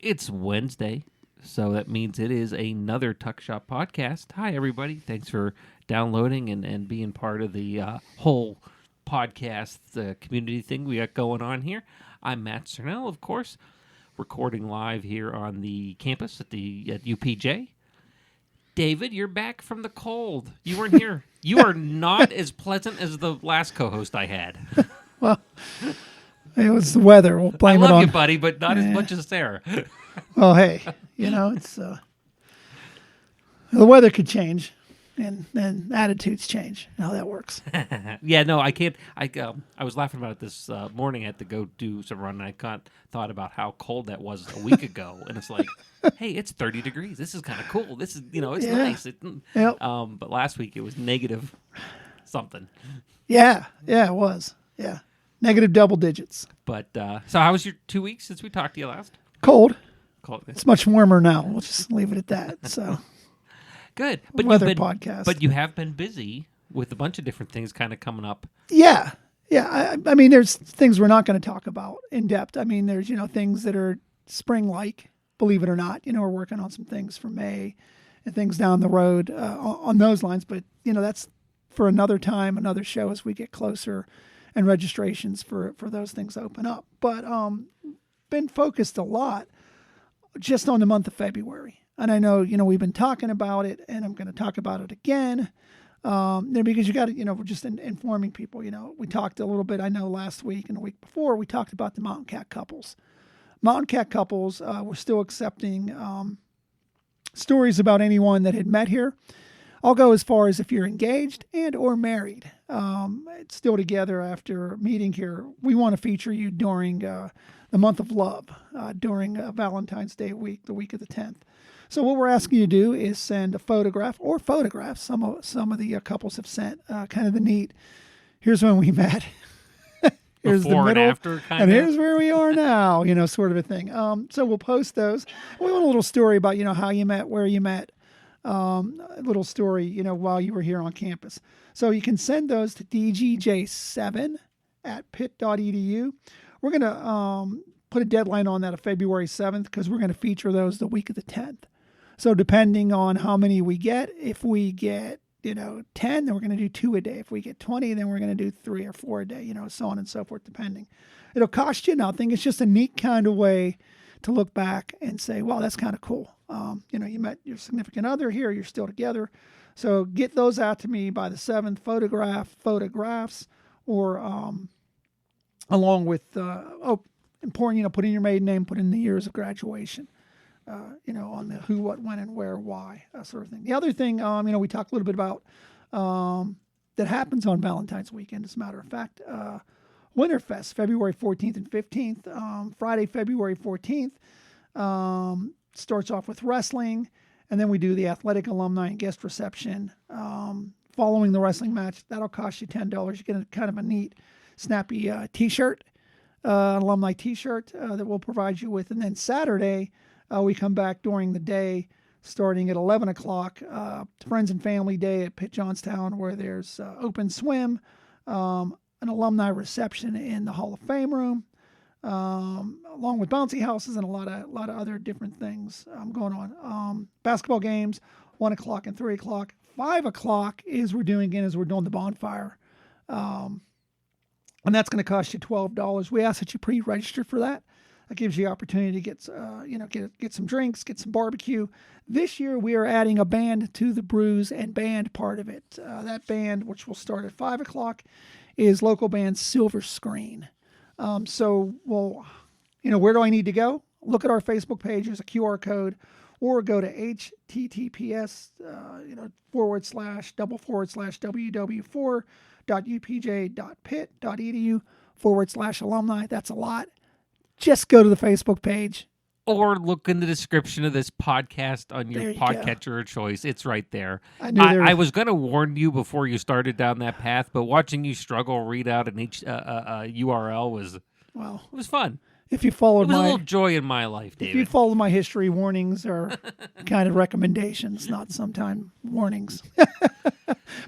It's Wednesday, so that means it is another Tuck Shop podcast. Hi, everybody. Thanks for downloading and being part of the whole podcast community thing we got going on here. I'm Matt Cernell, of course, recording live here on the campus at UPJ. David, you're back from the cold. You weren't here. You are not as pleasant as the last co-host I had. Well, it was the weather. We'll blame it on. I love you, buddy, but not as much as Sarah. Well, hey, it's the weather could change, and attitudes change. How that works. Yeah, no, I can't. I was laughing about it this morning. I had to go do some run, and I thought about how cold that was a week ago, and it's like, hey, it's 30 degrees. This is kind of cool. This is, it's nice. Yep. But last week it was negative something. Yeah, it was. Yeah, negative double digits. But so how was your 2 weeks since we talked to you last? Cold. Cold. It's much warmer now. We'll just leave it at that. So good. But weather podcast. But you have been busy with a bunch of different things kind of coming up. Yeah. I mean, there's things we're not going to talk about in depth. I mean, there's things that are spring-like. Believe it or not, we're working on some things for May and things down the road on those lines. But that's for another time, another show as we get closer and registrations for those things open up. But been focused a lot just on the month of February. And I know, we've been talking about it, and I'm going to talk about it again. Because you got to, we're just informing people. We talked a little bit, I know, last week and the week before, we talked about the mountain cat couples. Mountain cat couples, we're still accepting stories about anyone that had met here. I'll go as far as if you're engaged and or married, still together after meeting here. We want to feature you during the month of love, during Valentine's Day week, the week of the 10th. So what we're asking you to do is send a photograph or photographs. Some of the couples have sent kind of the neat. Here's when we met. Here's Before the middle, and after, and here's where we are now. Sort of a thing. So we'll post those. We want a little story about how you met, where you met. A little story, while you were here on campus. So you can send those to dgj7@pitt.edu. We're going to put a deadline on that of February 7th because we're going to feature those the week of the 10th. So depending on how many we get, if we get, 10, then we're going to do 2 a day. If we get 20, then we're going to do 3 or 4 a day, so on and so forth, depending. It'll cost you nothing. It's just a neat kind of way to look back and say, well, that's kind of cool. You met your significant other here, you're still together. So get those out to me by the 7th, photographs, or along with, important, put in your maiden name, put in the years of graduation, on the who, what, when, and where, why, that sort of thing. The other thing, we talked a little bit about that happens on Valentine's weekend, as a matter of fact. Winterfest, February 14th and 15th. Friday, February 14th, starts off with wrestling, and then we do the athletic alumni and guest reception. Following the wrestling match, that'll cost you $10. You get a kind of a neat, snappy T-shirt, alumni T-shirt that we'll provide you with. And then Saturday, we come back during the day, starting at 11 o'clock, Friends and Family Day at Pitt Johnstown, where there's open swim, an alumni reception in the Hall of Fame room, along with bouncy houses and a lot of other different things going on. Basketball games, 1 o'clock and 3 o'clock. 5 o'clock is we're doing the bonfire. And that's going to cost you $12. We ask that you pre-register for that. That gives you the opportunity to get some drinks, get some barbecue. This year we are adding a band to the brews and band part of it. That band, which will start at 5 o'clock, is local band Silver Screen. So, where do I need to go? Look at our Facebook page. There's a QR code, or go to https://www.upj.pitt.edu/alumni. That's a lot. Just go to the Facebook page. Or look in the description of this podcast on your podcatcher of choice. It's right there. I was going to warn you before you started down that path, but watching you struggle read out an URL was fun. If you followed it was a little joy in my life, David. If you follow my history, warnings are kind of recommendations, not sometime warnings.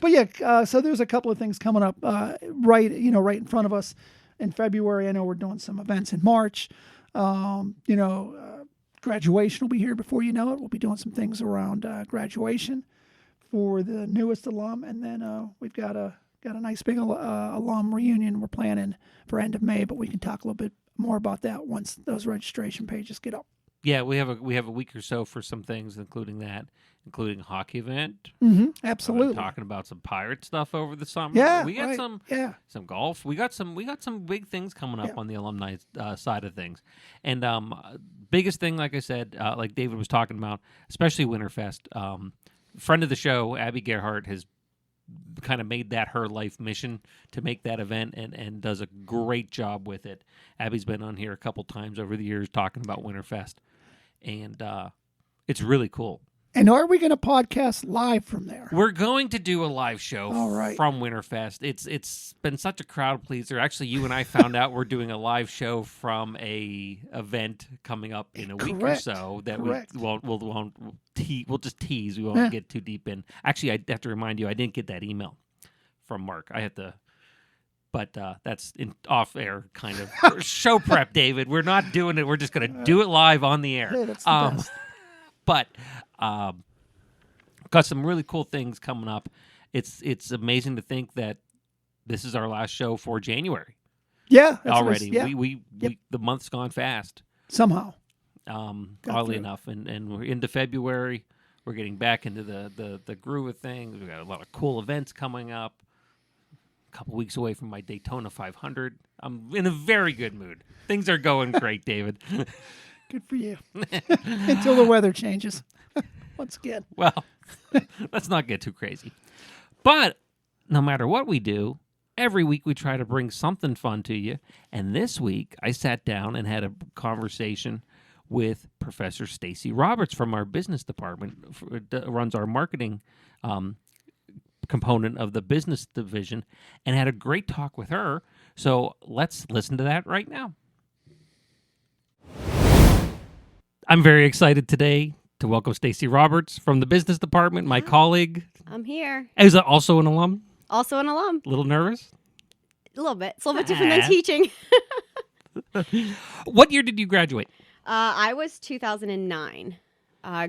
But yeah, so there's a couple of things coming up right in front of us in February. I know we're doing some events in March. Graduation will be here before you know it. We'll be doing some things around graduation for the newest alum, and then we've got a nice big alum reunion we're planning for end of May. But we can talk a little bit more about that once those registration pages get up. Yeah, we have a week or so for some things, including a hockey event. Absolutely. Talking about some pirate stuff over the summer. Yeah, we got right. some golf. We got some big things coming up on the alumni side of things. And biggest thing, like I said, like David was talking about, especially Winterfest. Friend of the show, Abby Gerhardt, has kind of made that her life mission to make that event, and does a great job with it. Abby's been on here a couple times over the years talking about Winterfest, and it's really cool. And are we going to podcast live from there? We're going to do a live show from Winterfest. It's been such a crowd pleaser. Actually, you and I found out we're doing a live show from a event coming up in a week or so that we'll just tease. We won't get too deep in. Actually, I have to remind you, I didn't get that email from Mark. I had to, but that's off air kind of show prep, David. We're not doing it. We're just going to do it live on the air. Hey, that's the best. But got some really cool things coming up. It's amazing to think that this is our last show for January. Yeah, already. Nice. Yeah. We the month's gone fast. Somehow. Oddly enough, and we're into February. We're getting back into the groove of things. We got a lot of cool events coming up. A couple weeks away from my Daytona 500. I'm in a very good mood. Things are going great, David. Good for you. Until the weather changes. Once again. Well, let's not get too crazy. But no matter what we do, every week we try to bring something fun to you. And this week I sat down and had a conversation with Professor Stacy Roberts from our business department, runs our marketing component of the business division, and had a great talk with her. So let's listen to that right now. I'm very excited today to welcome Stacy Roberts from the business department, my colleague. I'm here. Is also an alum? Also an alum. A little nervous? A little bit. It's a little bit different than teaching. What year did you graduate? I was 2009.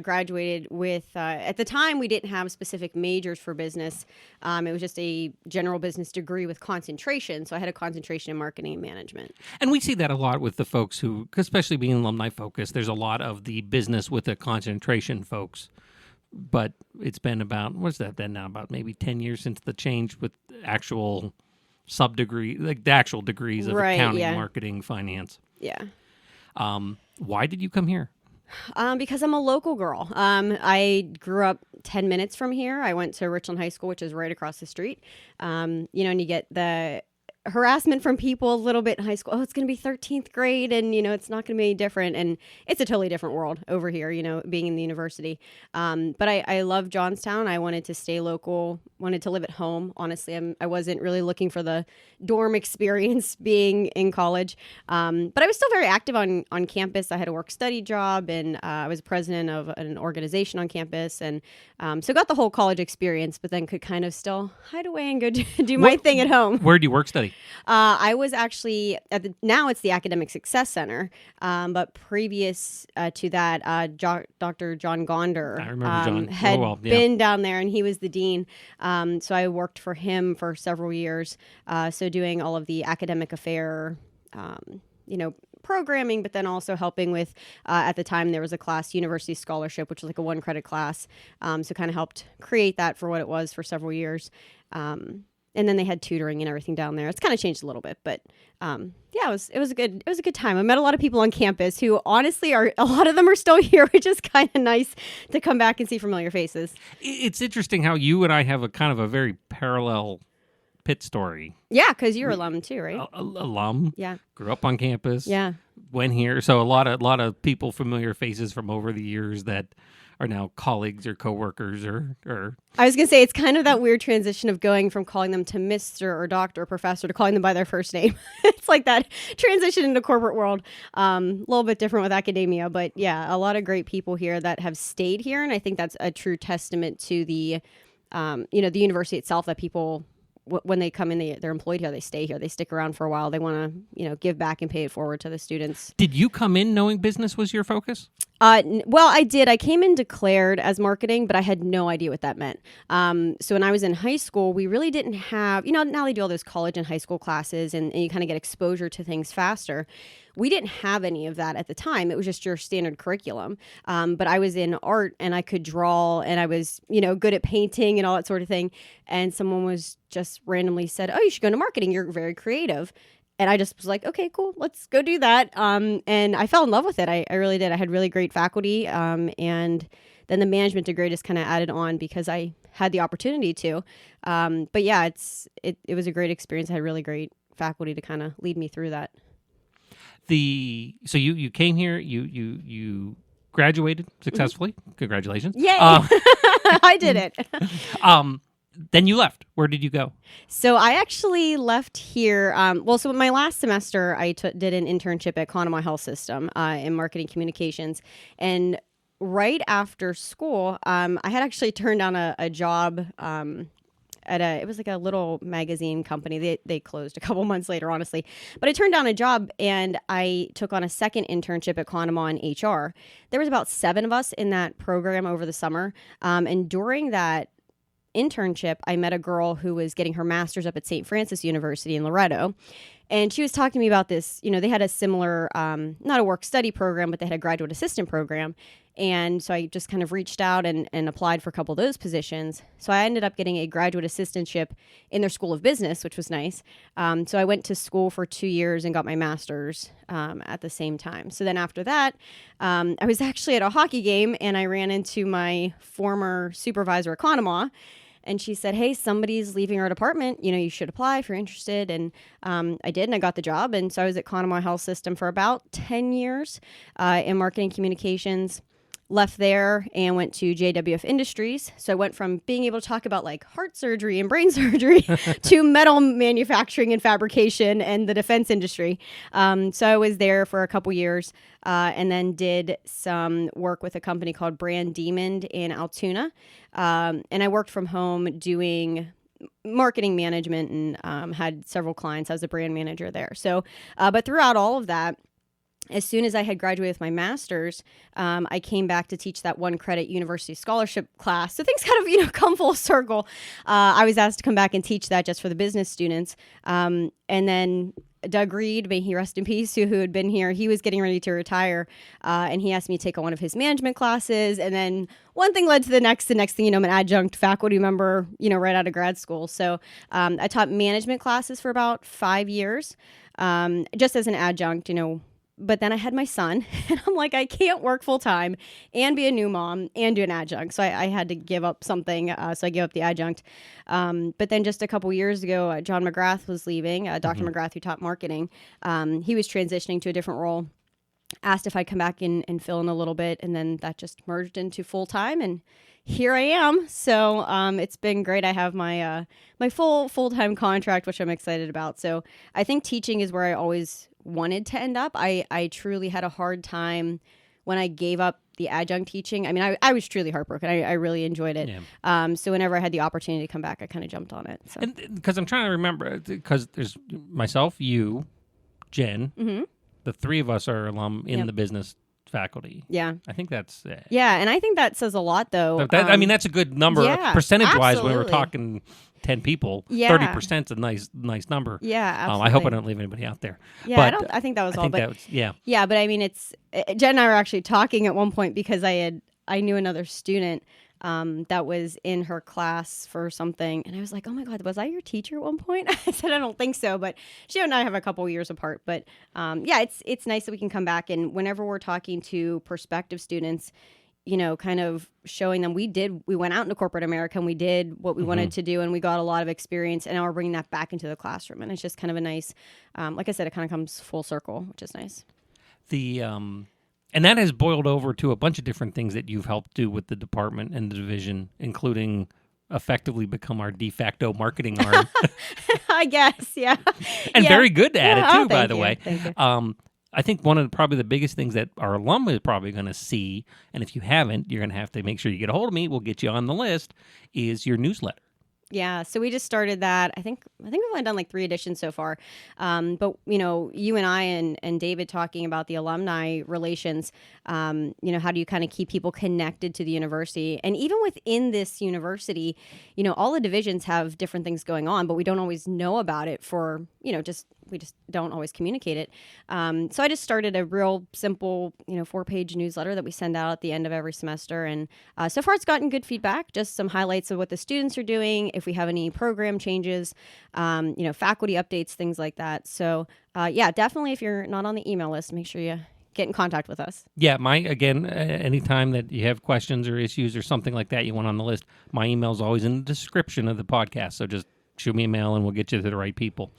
Graduated with, at the time, we didn't have specific majors for business. It was just a general business degree with concentration. So I had a concentration in marketing and management. And we see that a lot with the folks who, especially being alumni focused, there's a lot of the business with the concentration folks. But it's been about, what's that been now? About maybe 10 years since the change with actual sub-degree, like the actual degrees of accounting, marketing, finance. Yeah. Why did you come here? Because I'm a local girl. I grew up 10 minutes from here. I went to Richland High School, which is right across the street. And you get the harassment from people a little bit in high school. Oh, it's going to be 13th grade and, it's not going to be any different. And it's a totally different world over here, being in the university. But I love Johnstown. I wanted to stay local, wanted to live at home. Honestly, I wasn't really looking for the dorm experience being in college. But I was still very active on campus. I had a work-study job, and I was president of an organization on campus. And so got the whole college experience, but then could kind of still hide away and go do my thing at home. Where do you work-study? I was actually now it's the Academic Success Center, but previous to that, Dr. John Gonder I remember John. had been down there, and he was the dean. So I worked for him for several years. So doing all of the academic affair, programming, but then also helping with, at the time there was a class, University Scholarship, which was like a 1-credit class. So kind of helped create that for what it was for several years. And then they had tutoring and everything down there. It's kind of changed a little bit, but it was a good time. I met a lot of people on campus who honestly a lot of them are still here, which is kind of nice to come back and see familiar faces. It's interesting how you and I have a kind of a very parallel pit story. Yeah, because you're alum too, right? Alum. Yeah. Grew up on campus. Yeah. Went here. So a lot of people, familiar faces from over the years that are now colleagues or coworkers or I was going to say, it's kind of that weird transition of going from calling them to Mr. or Doctor or Professor to calling them by their first name. It's like that transition into corporate world. A little bit different with academia, but yeah, a lot of great people here that have stayed here. And I think that's a true testament to the university itself, that people, when they come in, they're employed here, they stay here, they stick around for a while. They want to, give back and pay it forward to the students. Did you come in knowing business was your focus? Well, I did. I came in declared as marketing, but I had no idea what that meant. So when I was in high school, we really didn't have, now they do all those college and high school classes and you kind of get exposure to things faster. We didn't have any of that at the time. It was just your standard curriculum. But I was in art and I could draw and I was, good at painting and all that sort of thing. And someone was just randomly said, "Oh, you should go into marketing. You're very creative." And I just was like, okay, cool, let's go do that. And I fell in love with it. I really did. I had really great faculty. And then the management degree just kind of added on because I had the opportunity to. But yeah, it was a great experience. I had really great faculty to kind of lead me through that. So you came here, you graduated successfully. Mm-hmm. Congratulations. Yay. I did it. Then you left. Where did you go? So I actually left here. So my last semester, I did an internship at Conemaugh Health System in marketing communications. And right after school, I had actually turned down a job it was like a little magazine company. They closed a couple months later, honestly. But I turned down a job and I took on a second internship at Conemaugh in HR. There was about 7 of us in that program over the summer. And during that internship, I met a girl who was getting her master's up at St. Francis University in Loretto. And she was talking to me about this. They had a similar, not a work study program, but they had a graduate assistant program. And so I just kind of reached out and applied for a couple of those positions. So I ended up getting a graduate assistantship in their School of Business, which was nice. So I went to school for 2 years and got my master's at the same time. So then after that, I was actually at a hockey game and I ran into my former supervisor at Conemaugh. And she said, "Hey, somebody's leaving our department. You should apply if you're interested." And I did, and I got the job. And so I was at Conemaugh Health System for about 10 years in marketing communications. Left there and went to JWF Industries. So I went from being able to talk about like heart surgery and brain surgery to metal manufacturing and fabrication and the defense industry. So I was there for a couple years and then did some work with a company called Brand Demon in Altoona. And I worked from home doing marketing management and had several clients. I was a brand manager there. So, but throughout all of that, as soon as I had graduated with my master's, I came back to teach that one credit university scholarship class. So things kind of, come full circle. I was asked to come back and teach that just for the business students. And then Doug Reed, may he rest in peace, who had been here, he was getting ready to retire. And he asked me to take on one of his management classes. And then one thing led to the next. The next thing, I'm an adjunct faculty member, right out of grad school. So I taught management classes for about 5 years, just as an adjunct, But then I had my son, and I'm like, I can't work full time and be a new mom and do an adjunct. So I had to give up something. So I gave up the adjunct. But then just a couple years ago, John McGrath was leaving, Dr. McGrath, who taught marketing. He was transitioning to a different role, asked if I'd come back and fill in a little bit. And then that just merged into full time. And here I am. So it's been great. I have my my full-time contract, which I'm excited about. So I think teaching is where I always wanted to end up. I truly had a hard time when I gave up the adjunct teaching. I mean, I was truly heartbroken. I really enjoyed it. Yeah. So whenever I had the opportunity to come back, I kind of jumped on it. So. And because I'm trying to remember, because there's myself, you, Jen, the 3 of us are alum in the business faculty. Yeah. I think that's... yeah, and I think that says a lot, though. I mean, that's a good number. Yeah, percentage-wise, when we're talking 10 people, 30% is a nice number. Yeah, absolutely. I hope I don't leave anybody out there. Yeah, but I think that was all. Yeah. Yeah, but I mean, Jen and I were actually talking at one point because I knew another student that was in her class for something, and I was like, "Oh my God, was I your teacher at one point?" I said, "I don't think so," but she and I have a couple years apart. But yeah, it's nice that we can come back, and whenever we're talking to prospective students, kind of showing them we went out into corporate America and we did what we wanted to do, and we got a lot of experience, and now we're bringing that back into the classroom, and it's just kind of a nice, like I said, it kind of comes full circle, which is nice. And that has boiled over to a bunch of different things that you've helped do with the department and the division, including effectively become our de facto marketing arm. I guess, yeah. And very good at it, too, by the way. Thank you. I think one of probably the biggest things that our alum is probably going to see, and if you haven't, you're going to have to make sure you get a hold of me, we'll get you on the list, is your newsletter. Yeah, so we just started that. I think we've only done like 3 editions so far. But you and I and David talking about the alumni relations. How do you kind of keep people connected to the university? And even within this university, all the divisions have different things going on, but we don't always know about it for we just don't always communicate it. So I just started a real simple 4-page newsletter that we send out at the end of every semester, and so far it's gotten good feedback. Just some highlights of what the students are doing, if we have any program changes, faculty updates, things like that. So definitely if you're not on the email list, make sure you get in contact with us. Yeah, anytime that you have questions or issues or something like that you want on the list, my email is always in the description of the podcast. So just shoot me a mail and we'll get you to the right people.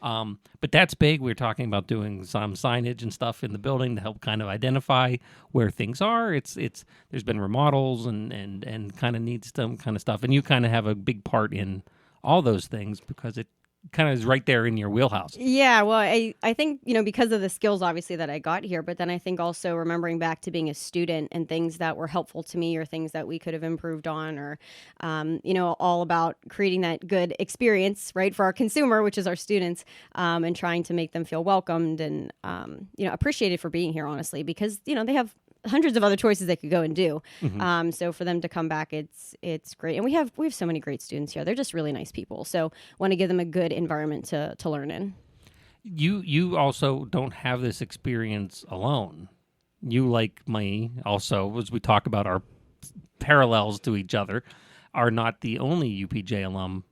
But that's big. We're talking about doing some signage and stuff in the building to help kind of identify where things are. There's been remodels and kind of needs some kind of stuff. And you kind of have a big part in all those things because it kind of is right there in your wheelhouse. Yeah, well, I think, because of the skills, obviously, that I got here, but then I think also remembering back to being a student and things that were helpful to me or things that we could have improved on or, all about creating that good experience, right, for our consumer, which is our students, and trying to make them feel welcomed and, appreciated for being here, honestly, because, they have hundreds of other choices they could go and do. Mm-hmm. So for them to come back, it's great. And we have so many great students here. They're just really nice people. So want to give them a good environment to learn in. You also don't have this experience alone. You, like me, also, as we talk about our parallels to each other, are not the only UPJ alum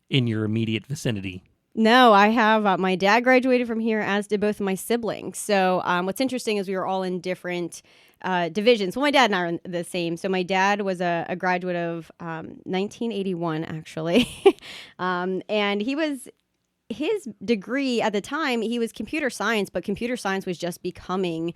in your immediate vicinity. No, I have. My dad graduated from here, as did both of my siblings. So what's interesting is we were all in different divisions. Well, my dad and I are the same. So my dad was a graduate of 1981, actually. And his degree at the time, he was computer science, but computer science was just becoming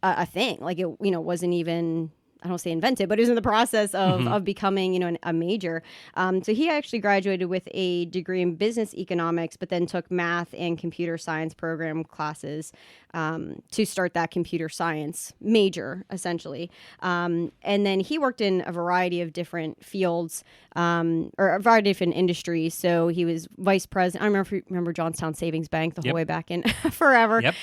a thing. Like it, wasn't even... I don't say invented, but it was in the process of becoming, a major. So he actually graduated with a degree in business economics, but then took math and computer science program classes to start that computer science major, essentially. And then he worked in a variety of different fields or a variety of different industries. So he was vice president. I don't remember if you remember Johnstown Savings Bank the whole way back in forever. Yep.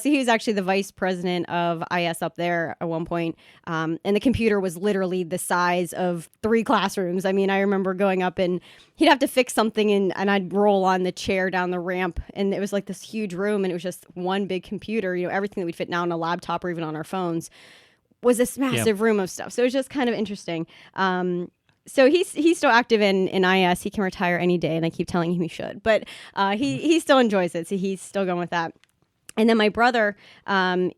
So he was actually the vice president of IS up there at one point. And the computer was literally the size of 3 classrooms. I mean, I remember going up and he'd have to fix something and I'd roll on the chair down the ramp and it was like this huge room and it was just one big computer. Everything that we'd fit now on a laptop or even on our phones was this massive room of stuff. So it was just kind of interesting. So he's still active in IS. He can retire any day, and I keep telling him he should. But he still enjoys it, so he's still going with that. And then my brother,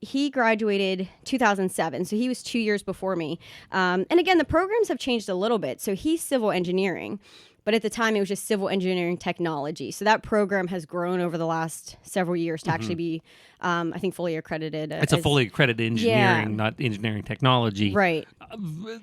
he graduated 2007, so he was 2 years before me. And again, the programs have changed a little bit. So he's civil engineering, but at the time it was just civil engineering technology. So that program has grown over the last several years to actually be, I think, fully accredited. It's a fully accredited engineering, not engineering technology. Right.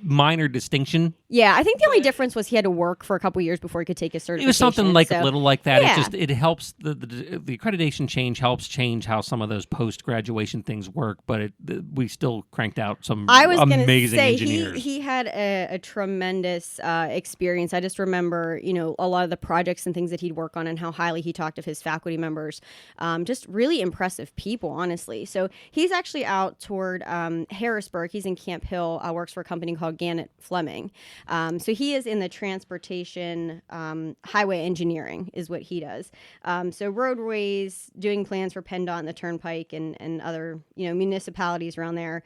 Minor distinction. Yeah, I think the only difference was he had to work for a couple years before he could take his certification. It was something like a little like that. Yeah. It helps the accreditation change helps change how some of those post graduation things work. But we still cranked out some amazing engineers. He had a tremendous experience. I just remember, a lot of the projects and things that he'd work on and how highly he talked of his faculty members. Just really impressive people, honestly. So he's actually out toward Harrisburg. He's in Camp Hill. Works for a company called Gannett Fleming. So he is in the transportation highway engineering is what he does. So roadways, doing plans for PennDOT and the Turnpike and other municipalities around there.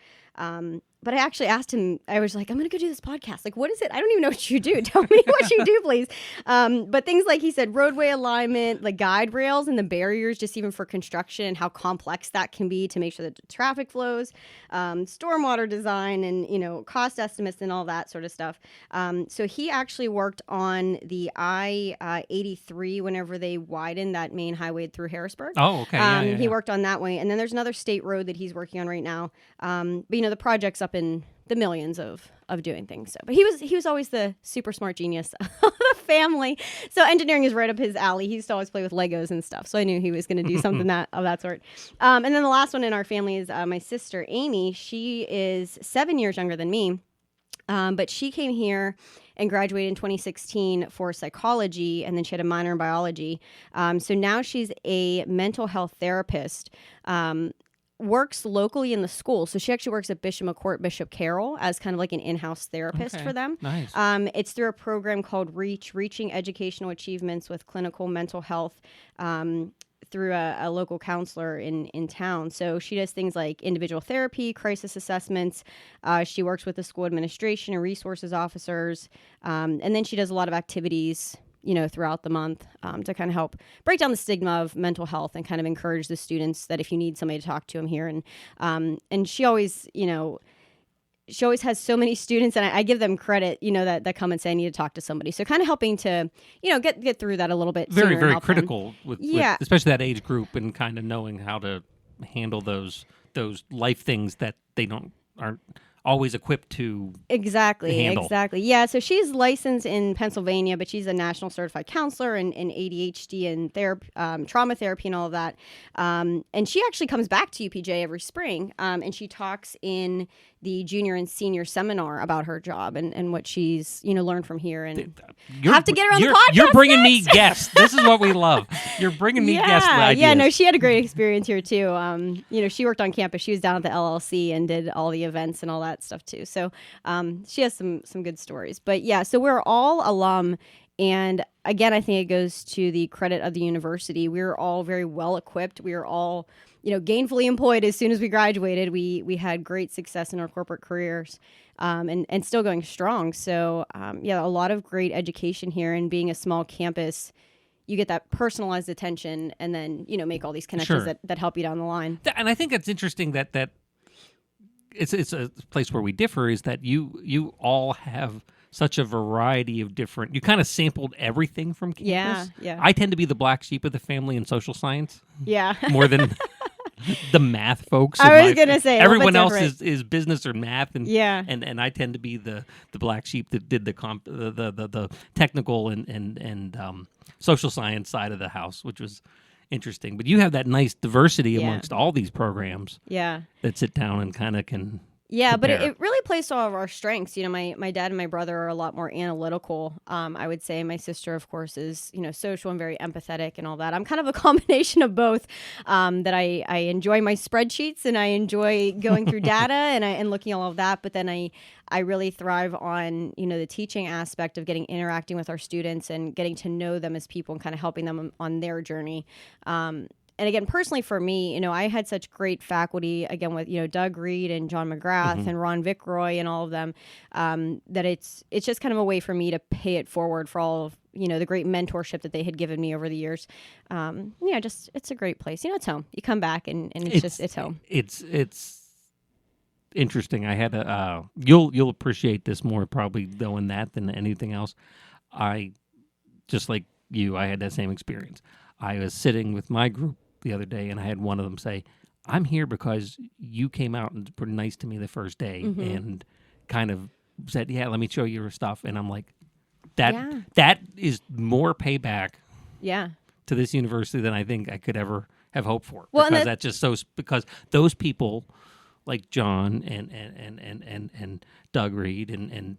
But I actually asked him, I was like, I'm going to go do this podcast. Like, what is it? I don't even know what you do. Tell me what you do, please. But things like he said, roadway alignment, the guide rails and the barriers, just even for construction and how complex that can be to make sure that the traffic flows, stormwater design and, cost estimates and all that sort of stuff. So he actually worked on the I-83 whenever they widened that main highway through Harrisburg. Oh, okay. He worked on that way. And then there's another state road that he's working on right now. But, the project's up in the millions of doing things. So, but he was always the super smart genius of the family. So engineering is right up his alley. He used to always play with Legos and stuff. So I knew he was going to do something of that sort. And then the last one in our family is my sister, Amy. She is 7 years younger than me. But she came here and graduated in 2016 for psychology, and then she had a minor in biology. So now she's a mental health therapist. Works locally in the school. So she actually works at Bishop McCourt, Bishop Carroll as kind of like an in-house therapist for them. Nice. It's through a program called Reaching Educational Achievements with Clinical Mental Health, through a local counselor in town. So she does things like individual therapy, crisis assessments. She works with the school administration and resources officers. And then she does a lot of activities, throughout the month, to kind of help break down the stigma of mental health and kind of encourage the students that if you need somebody to talk to, I'm here. And she always, she always has so many students, and I give them credit, that come and say, I need to talk to somebody. So kind of helping to, get through that a little bit. Very, sooner very and critical with especially that age group, and kind of knowing how to handle those life things that they aren't always equipped to handle. Exactly. Yeah, so she's licensed in Pennsylvania, but she's a national certified counselor in ADHD and trauma therapy and all of that. And she actually comes back to UPJ every spring, and she talks in the junior and senior seminar about her job and what she's learned from here. And have to get her on the podcast. You're bringing me guests. This is what we love. You're bringing me guest ideas. Yeah, no, she had a great experience here too. She worked on campus. She was down at the LLC and did all the events and all that stuff too. So she has some good stories. But yeah, so we're all alum. And again, I think it goes to the credit of the university. We were all very well equipped. We were all gainfully employed as soon as we graduated. We had great success in our corporate careers, and still going strong. So a lot of great education here. And being a small campus, you get that personalized attention, and then make all these connections that help you down the line. And I think it's interesting that it's a place where we differ, is that you all have such a variety of different. You kind of sampled everything from campus. Yeah. I tend to be the black sheep of the family in social science. Yeah. More than the math folks. I was gonna say everyone else is business or math, and yeah, and I tend to be the black sheep that did the technical and social science side of the house, which was interesting. But you have that nice diversity amongst all these programs. Yeah, that sit down and kind of can. Yeah, compare. but it really plays to all of our strengths. My dad and my brother are a lot more analytical. I would say my sister, of course, is social and very empathetic and all that. I'm kind of a combination of both. That I enjoy my spreadsheets and I enjoy going through data and looking at all of that. But then I really thrive on the teaching aspect of interacting with our students and getting to know them as people and kind of helping them on their journey. And again, personally for me, I had such great faculty, again, with, Doug Reed and John McGrath and Ron Vickroy and all of them, that it's just kind of a way for me to pay it forward for all of, the great mentorship that they had given me over the years. It's a great place. It's home. You come back and it's home. It's interesting. I had you'll appreciate this more probably knowing that than anything else. Just like you, I had that same experience. I was sitting with my group the other day, and I had one of them say, I'm here because you came out and were nice to me the first day and kind of said, yeah, let me show you your stuff. And I'm like, that is more payback to this university than I think I could ever have hoped for. Well, because that's just because those people like John and Doug Reed and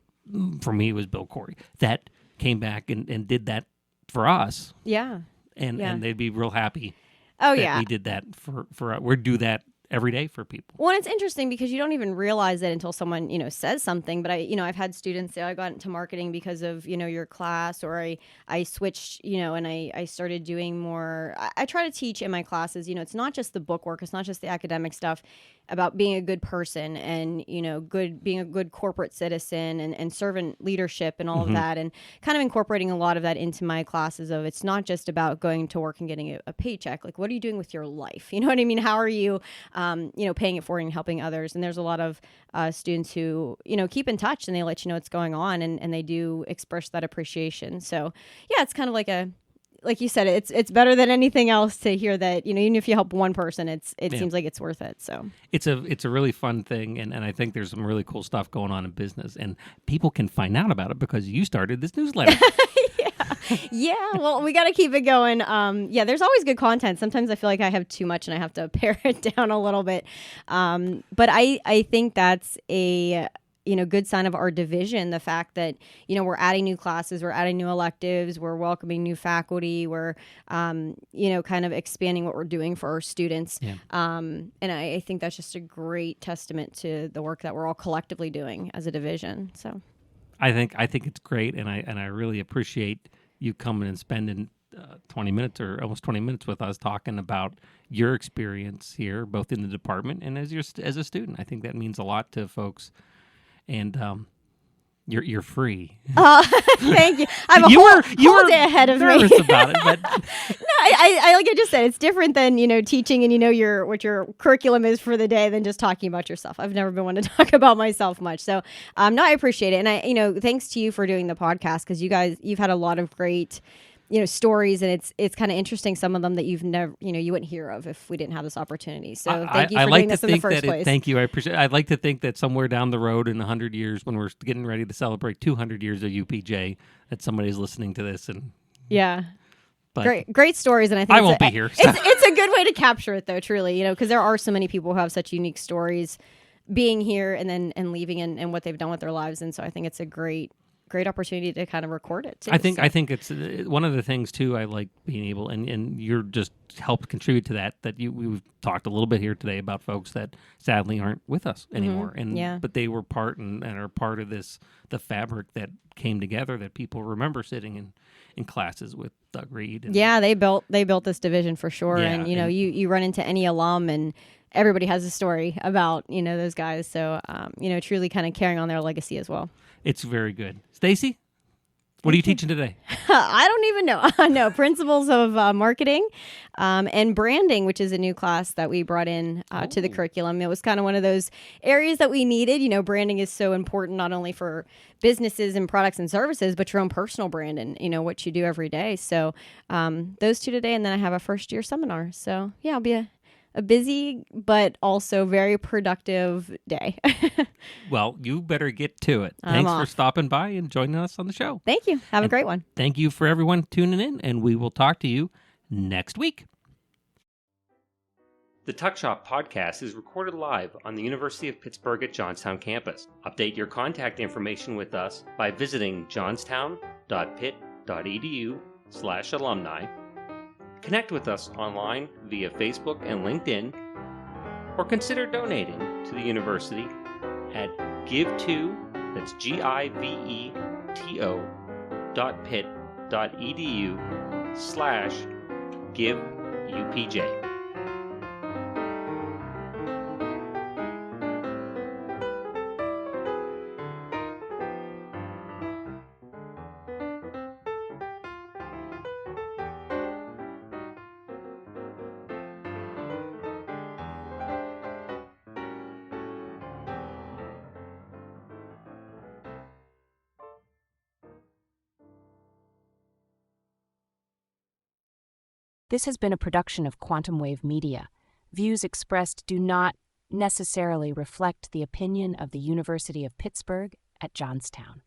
for me it was Bill Corey that came back and did that for us. Yeah. And they'd be real happy. Oh, that we did that for we do that every day for people. Well, it's interesting because you don't even realize it until someone, says something. But I've had students say, I got into marketing because of, your class, or I switched, and I started doing more. I try to teach in my classes, it's not just the book work. It's not just the academic stuff about being a good person and, being a good corporate citizen and servant leadership and all of that. And kind of incorporating a lot of that into my classes of it's not just about going to work and getting a paycheck. Like, what are you doing with your life? You know what I mean? How are you, paying it forward and helping others? And there's a lot of students who, keep in touch and they let you know what's going on and they do express that appreciation. So, yeah, it's kind of like you said, it's better than anything else to hear that, even if you help one person, it seems like it's worth it. So it's a really fun thing. And I think there's some really cool stuff going on in business, and people can find out about it because you started this newsletter. Yeah. Well, we got to keep it going. There's always good content. Sometimes I feel like I have too much and I have to pare it down a little bit. But I think that's good sign of our division. The fact that, we're adding new classes, we're adding new electives, we're welcoming new faculty, we're, kind of expanding what we're doing for our students. Yeah. And I think that's just a great testament to the work that we're all collectively doing as a division. So I think it's great, and I really appreciate you coming and spending 20 minutes or almost 20 minutes with us talking about your experience here, both in the department and as a student. I think that means a lot to folks, and you're free. Thank you. I'm a whole day ahead of nervous me. about it, but No, I like I just said, it's different than teaching and what your curriculum is for the day than just talking about yourself. I've never been one to talk about myself much, so no, I appreciate it, and I thanks to you for doing the podcast, because you've had a lot of great stories, and it's kind of interesting, some of them that you've never you wouldn't hear of if we didn't have this opportunity. So thank you for doing this in the first place. Thank you. I appreciate it. I'd like to think that somewhere down the road in 100 years, when we're getting ready to celebrate 200 years of UPJ, that somebody's listening to this and yeah. But great stories, and I think I won't be here. So. It's a good way to capture it, though. Truly, because there are so many people who have such unique stories, being here and leaving, and what they've done with their lives, and so I think it's a great opportunity to kind of record it too. I think it's one of the things too. I like being able, and you're just helped contribute to that. We've talked a little bit here today about folks that sadly aren't with us anymore, but they were part and are part of the fabric that came together, that people remember sitting in classes with Doug Reed. And, they built this division for sure. Yeah, and you run into any alum, and everybody has a story about those guys. So truly kind of carrying on their legacy as well. It's very good. Stacy, what are you teaching today? I don't even know. No, principles of marketing and branding, which is a new class that we brought in to the curriculum. It was kind of one of those areas that we needed. Branding is so important, not only for businesses and products and services, but your own personal brand and, what you do every day. So those two today, and then I have a first year seminar. So yeah, I'll be a busy but also very productive day. Well, you better get to it. Thanks for stopping by and joining us on the show. Thank you. Have a great one. Thank you for everyone tuning in, and we will talk to you next week. The Tuck Shop podcast is recorded live on the University of Pittsburgh at Johnstown campus. Update your contact information with us by visiting johnstown.pitt.edu/alumni. Connect with us online via Facebook and LinkedIn, or consider donating to the university at giveto.pitt.edu/giveupj. This has been a production of Quantum Wave Media. Views expressed do not necessarily reflect the opinion of the University of Pittsburgh at Johnstown.